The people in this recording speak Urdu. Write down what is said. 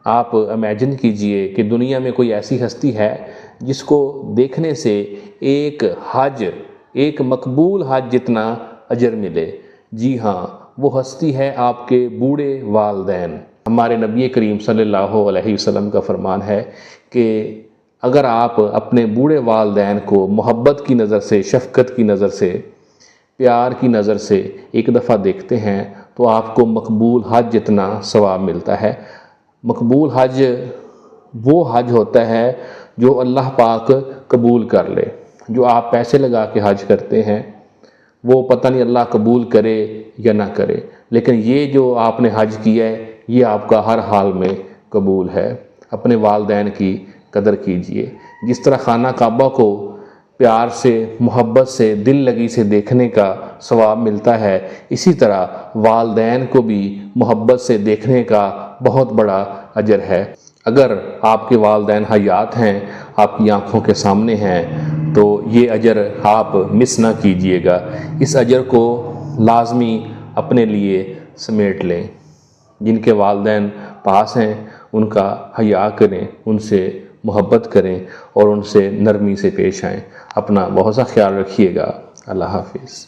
آپ امیجن کیجئے کہ دنیا میں کوئی ایسی ہستی ہے جس کو دیکھنے سے ایک مقبول حج جتنا اجر ملے۔ جی ہاں، وہ ہستی ہے آپ کے بوڑھے والدین۔ ہمارے نبی کریم صلی اللہ علیہ وسلم کا فرمان ہے کہ اگر آپ اپنے بوڑھے والدین کو محبت کی نظر سے، شفقت کی نظر سے، پیار کی نظر سے ایک دفعہ دیکھتے ہیں تو آپ کو مقبول حج جتنا ثواب ملتا ہے۔ مقبول حج وہ حج ہوتا ہے جو اللہ پاک قبول کر لے۔ جو آپ پیسے لگا کے حج کرتے ہیں وہ پتہ نہیں اللہ قبول کرے یا نہ کرے، لیکن یہ جو آپ نے حج کیا ہے یہ آپ کا ہر حال میں قبول ہے۔ اپنے والدین کی قدر کیجئے۔ جس طرح خانہ کعبہ کو پیار سے، محبت سے، دل لگی سے دیکھنے کا ثواب ملتا ہے، اسی طرح والدین کو بھی محبت سے دیکھنے کا بہت بڑا اجر ہے۔ اگر آپ کے والدین حیات ہیں، آپ کی آنکھوں کے سامنے ہیں، تو یہ اجر آپ مس نہ کیجئے گا۔ اس اجر کو لازمی اپنے لیے سمیٹ لیں۔ جن کے والدین پاس ہیں ان کا حیا کریں، ان سے محبت کریں اور ان سے نرمی سے پیش آئیں۔ اپنا بہت سا خیال رکھیے گا۔ اللہ حافظ۔